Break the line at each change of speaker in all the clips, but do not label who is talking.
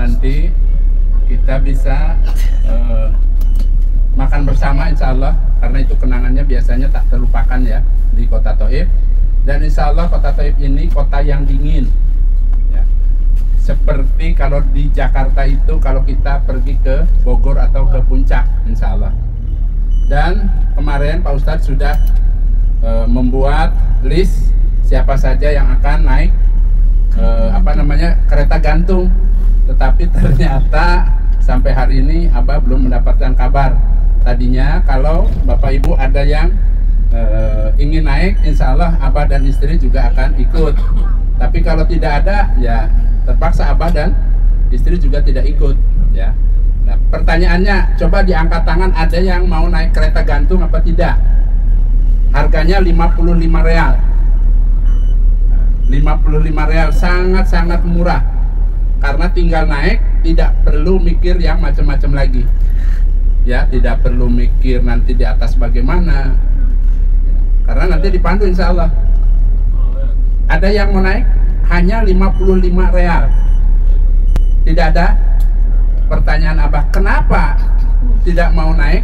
nanti kita bisa makan bersama insya Allah, karena itu kenangannya biasanya tak terlupakan ya di kota Thaif. Dan insya Allah kota Thaif ini kota yang dingin ya. Seperti kalau di Jakarta itu kalau kita pergi ke Bogor atau ke Puncak insya Allah. Dan kemarin Pak Ustadz sudah membuat list siapa saja yang akan naik kereta gantung. Tetapi ternyata sampai hari ini Abah belum mendapatkan kabar. Tadinya kalau Bapak Ibu ada yang ingin naik, insya Allah Abah dan istri juga akan ikut. Tapi kalau tidak ada, ya terpaksa Abah dan istri juga tidak ikut ya. Nah, pertanyaannya, coba diangkat tangan, ada yang mau naik kereta gantung apa tidak? Harganya 55 real. 55 real, sangat-sangat murah. Karena tinggal naik, tidak perlu mikir yang macam-macam lagi. Ya, tidak perlu mikir nanti di atas bagaimana. Karena nanti dipandu insya Allah. Ada yang mau naik, hanya 55 real. Tidak ada? Pertanyaan Abah, kenapa tidak mau naik?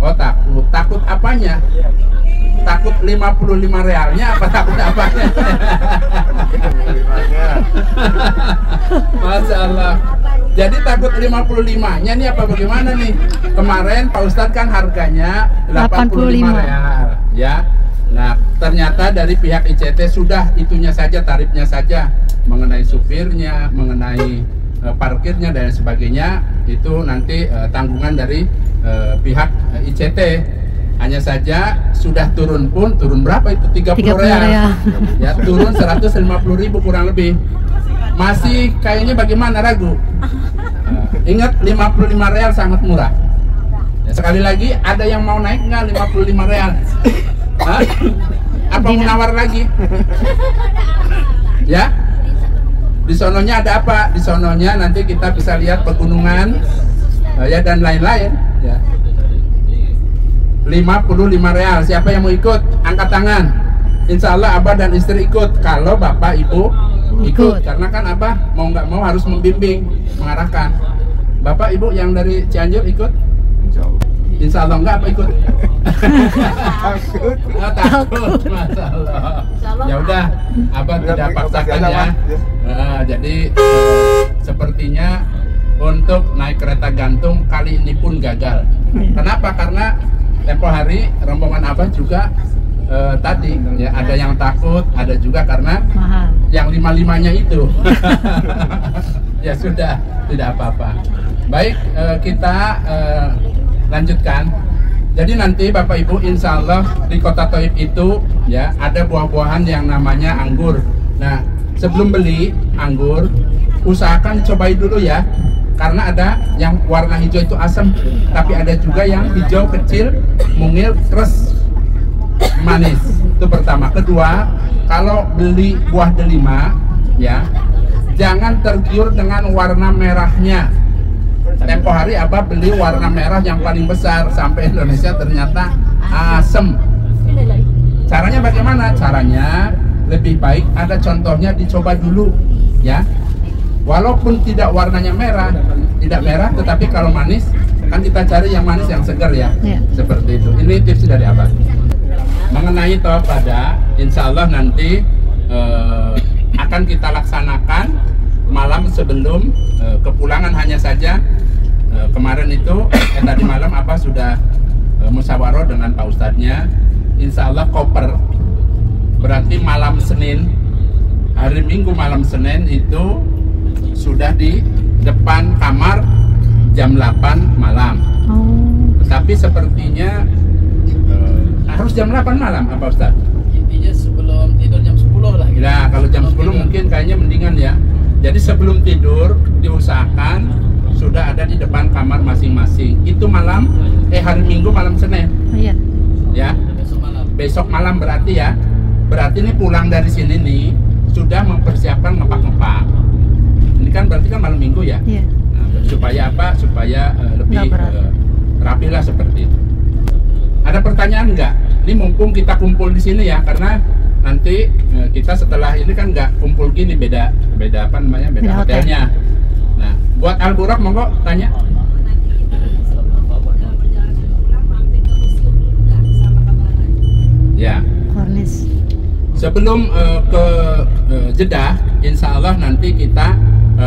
Oh takut. Takut apanya? Takut 55 realnya apa takut apanya? Masya Allah. Jadi takut 55-nya nih apa bagaimana nih? Kemarin Pak Ustadz kan harganya 85 real ya. Nah ternyata dari pihak ICT sudah itunya saja, tarifnya saja, mengenai supirnya, mengenai parkirnya dan sebagainya itu nanti tanggungan dari pihak ICT. Hanya saja sudah turun pun, turun berapa itu? 30 real ya, turun 150.000 kurang lebih. Masih kayaknya bagaimana, ragu? Ingat 55 real sangat murah ya. Sekali lagi, ada yang mau naik nggak 55 real? Hah? Apa mau nawar lagi? Ya? Di sononya ada apa? Di sononya nanti kita bisa lihat pegunungan ya dan lain-lain ya. 55 real. Siapa yang mau ikut? Angkat tangan. Insya Allah Abah dan istri ikut. Kalau Bapak Ibu ikut, karena kan Abah mau nggak mau harus membimbing, mengarahkan. Bapak Ibu yang dari Cianjur ikut? Insya Allah enggak apa ikut? Takut. Takut, Masya Allah. Ya udah, Abah tidak paksakan ya. Jadi sepertinya untuk naik kereta gantung kali ini pun gagal. Kenapa? Karena tempo hari rombongan Abah juga tadi ya ada yang takut, ada juga karena mahal. Yang 55-nya itu. Ya sudah, tidak apa-apa. Baik, kita lanjutkan. Jadi nanti Bapak Ibu insya Allah di kota Thaif itu ya ada buah-buahan yang namanya anggur. Nah sebelum beli anggur usahakan cobain dulu ya, karena ada yang warna hijau itu asam, tapi ada juga yang hijau kecil, mungil, terus manis. Itu pertama. Kedua, kalau beli buah delima ya jangan tergiur dengan warna merahnya. Tempo hari Abah beli warna merah yang paling besar, sampai Indonesia ternyata asem. Caranya bagaimana? Caranya lebih baik ada contohnya dicoba dulu ya. Walaupun tidak warnanya merah, tidak merah, tetapi kalau manis kan kita cari yang manis yang segar ya. Seperti itu. Ini tips dari Abah. Mengenai Thauf Qada, insya Allah nanti akan kita laksanakan malam sebelum kepulangan. Hanya saja kemarin itu tadi malam Abah sudah musyawarah dengan Pak Ustadznya. Insya Allah koper berarti malam Senin, hari Minggu malam Senin itu sudah di depan kamar jam 8 malam. Tetapi sepertinya harus jam 8 malam apa Ustadz?
Intinya sebelum tidur jam 10 lah gitu.
Nah kalau jam 10 mungkin kayaknya mendingan ya. Jadi sebelum tidur diusahakan sudah ada di depan kamar masing-masing. Itu malam hari Minggu malam Senin.
Iya.
Ya. Besok malam berarti ya. Berarti ini pulang dari sini nih sudah mempersiapkan ngepak-ngepak. Ini kan berarti kan malam Minggu ya.
Iya.
Nah, supaya apa? Supaya lebih rapi lah seperti itu. Ada pertanyaan nggak? Ini mumpung kita kumpul di sini ya, karena nanti kita setelah ini kan nggak kumpul gini, beda apa namanya, beda hotelnya. Al-Buraq, monggo tanya. Ya.
Kornis.
Sebelum ke Jeddah, insya Allah nanti kita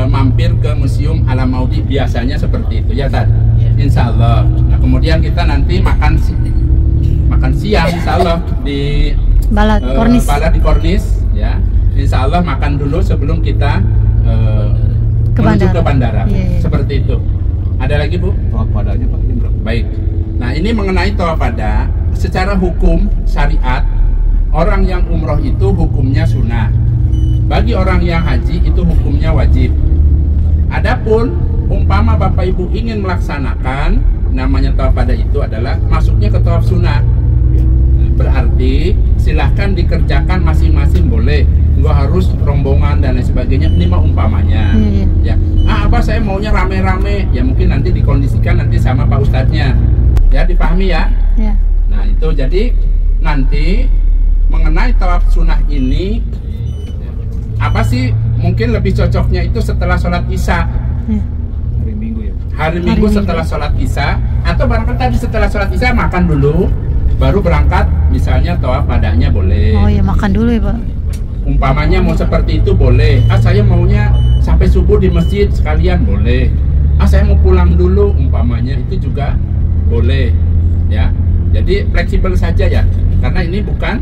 mampir ke Museum Alam Maudi, biasanya seperti itu ya Tad. Insya Allah. Nah, kemudian kita nanti makan siang insya Allah di
Balad Kornis.
Balad di Kornis ya. Insya Allah makan dulu sebelum kita menuju ke bandara.
Iya.
Seperti itu. Ada lagi Bu?
Tawaf wadanya Pak, jam berapa?
Baik. Nah, ini mengenai tawaf wada, secara hukum syariat, orang yang umroh itu hukumnya sunnah. Bagi orang yang haji itu hukumnya wajib. Adapun umpama Bapak Ibu ingin melaksanakan namanya tawaf wada itu adalah masuknya ke tawaf sunnah. Berarti silahkan dikerjakan masing-masing boleh. Gua harus rombongan dan lain sebagainya. Ini mah umpamanya. Ya. Apa saya maunya rame-rame. Ya mungkin nanti dikondisikan nanti sama Pak Ustadznya. Ya dipahami ya.
Ya.
Nah itu jadi nanti mengenai tawaf sunnah ini apa sih mungkin lebih cocoknya itu setelah sholat isya.
Hari Minggu ya.
Hari Minggu setelah sholat isya, atau barangkali tadi setelah sholat isya makan dulu, baru berangkat misalnya tawaf wadanya boleh.
Oh ya, makan dulu ya Pak.
Umpamanya mau seperti itu boleh. Saya maunya sampai subuh di masjid sekalian boleh. Saya mau pulang dulu umpamanya itu juga boleh. Ya, jadi fleksibel saja ya. Karena ini bukan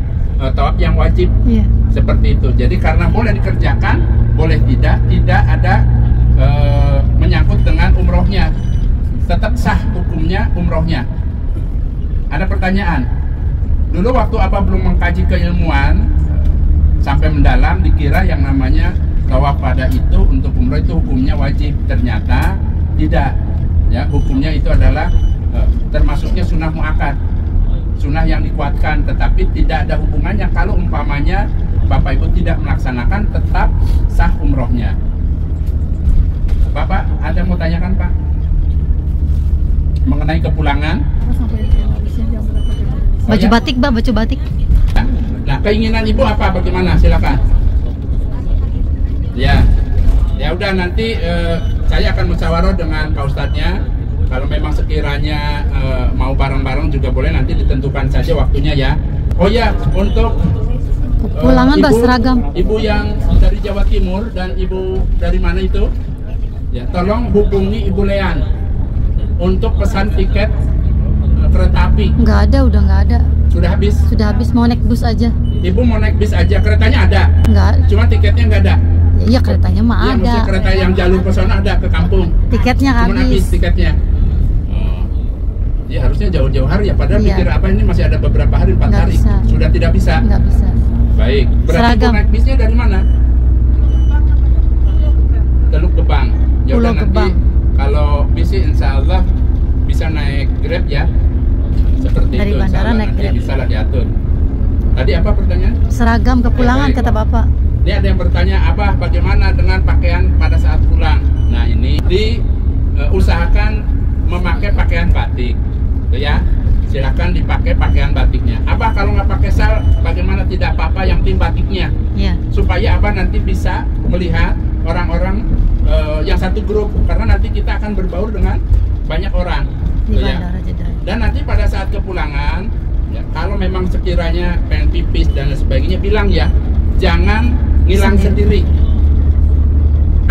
tawaf yang wajib.
Iya.
Seperti itu. Jadi karena boleh dikerjakan, boleh tidak ada menyangkut dengan umrohnya. Tetap sah hukumnya umrohnya. Ada pertanyaan? Dulu waktu apa belum mengkaji keilmuan sampai mendalam, dikira yang namanya tawaf wada itu untuk umroh itu hukumnya wajib. Ternyata tidak. Ya, hukumnya itu adalah termasuknya sunnah muakkad, sunnah yang dikuatkan, tetapi tidak ada hubungannya kalau umpamanya Bapak Ibu tidak melaksanakan, tetap sah umrohnya. Bapak ada mau tanyakan Pak mengenai kepulangan?
Baju batik Mbak, baju batik.
Nah, keinginan Ibu apa? Bagaimana? Silakan. Ya, ya udah nanti saya akan musyawarah dengan Pak Ustadznya. Kalau memang sekiranya mau bareng-bareng juga boleh, nanti ditentukan saja waktunya ya. Oh ya, untuk
Pulangan Mbak seragam.
Ibu yang dari Jawa Timur dan Ibu dari mana itu? Ya, tolong hubungi Ibu Lean untuk pesan tiket kereta api.
Nggak ada, udah nggak ada.
Sudah habis?
Sudah habis, mau naik bus aja.
Ibu mau naik bis aja, keretanya ada?
Nggak.
Cuma tiketnya nggak ada?
Iya, keretanya mah
Iya,
ada.
maksudnya kereta yang jalur ke sana ada, ke kampung.
Tiketnya
Cuma habis
habis.
tiketnya. Ya harusnya jauh-jauh hari ya, padahal
Iya.
pikir apa ini masih ada beberapa hari, 4
Nggak
hari.
bisa.
Sudah tidak bisa?
Nggak bisa.
Baik, berarti Ibu
Seragam.
naik bisnya dari mana? Teluk Gebang. Ya udah
Pulau
nanti
Gebang.
kalau bis sih insya Allah bisa naik Grab ya. Seperti
Dari
itu insya
bandara
Allah
naik
nanti
Grab.
bisa lah diatur. Tadi apa pertanyaan?
Seragam kepulangan
Baik.
kata Bapak.
Ini ada yang bertanya apa bagaimana dengan pakaian pada saat pulang. Nah ini diusahakan memakai pakaian batik, tuh ya. Silakan dipakai pakaian batiknya. Apa kalau nggak pakai sal, bagaimana tidak apa-apa, yang penting batiknya.
Iya.
Supaya apa nanti bisa melihat orang-orang yang satu grup, karena nanti kita akan berbaur dengan banyak orang.
Di
Tuh ya.
bandara Jeddah.
Dan nanti pada saat kepulangan, ya, kalau memang sekiranya pengen pipis dan lain sebagainya, bilang ya, jangan ngilang sendiri.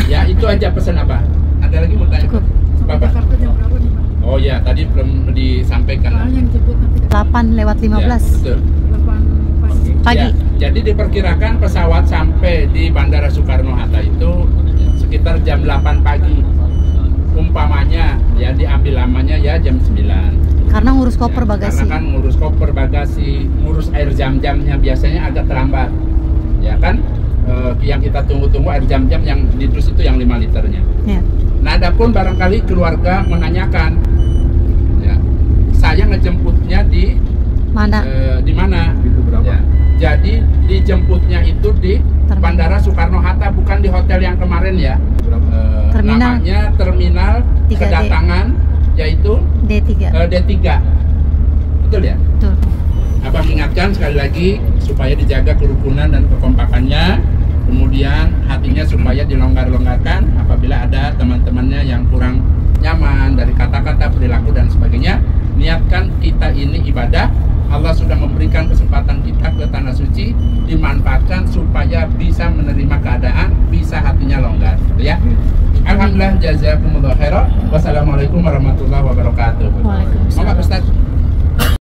Ya, itu aja pesan apa? Ada lagi mau tanya?
Cukup.
Bapak? Oh ya, tadi belum disampaikan.
8:15
Ya, betul.
pagi.
Ya, jadi diperkirakan pesawat sampai di Bandara Soekarno-Hatta itu sekitar jam 8 pagi. Umpamanya ya diambil lamanya ya jam 9.
Karena ngurus koper
Ya,
bagasi.
Karena kan ngurus koper bagasi, ngurus air jam-jamnya biasanya agak terlambat. Ya kan? Yang kita tunggu-tunggu air jam-jam yang di dus itu yang 5 liternya.
Ya.
Nah, adapun barangkali keluarga menanyakan, ya, saya ngejemputnya di
Mana?
di mana?
Itu berapa?
Ya, jadi dijemputnya itu di
Terminal.
Bandara Soekarno-Hatta, bukan di hotel yang kemarin ya.
Terminal.
Namanya Terminal
3D.
Kedatangan, yaitu
D3.
D3. Betul ya?
Betul.
Abang ingatkan sekali lagi supaya dijaga kerukunan dan kekompakannya. Kemudian hatinya supaya dilonggar-longgarkan apabila ada teman-temannya yang kurang nyaman dari kata-kata, perilaku dan sebagainya. Niatkan kita ini ibadah. Allah sudah memberikan kesempatan kita ke tanah suci, dimanfaatkan supaya bisa menerima keadaan, bisa hatinya longgar, gitu ya. Alhamdulillah, jazakumullah khairan. Wassalamualaikum warahmatullahi wabarakatuh.
Waalaikumsalam.
Monggo Ustaz.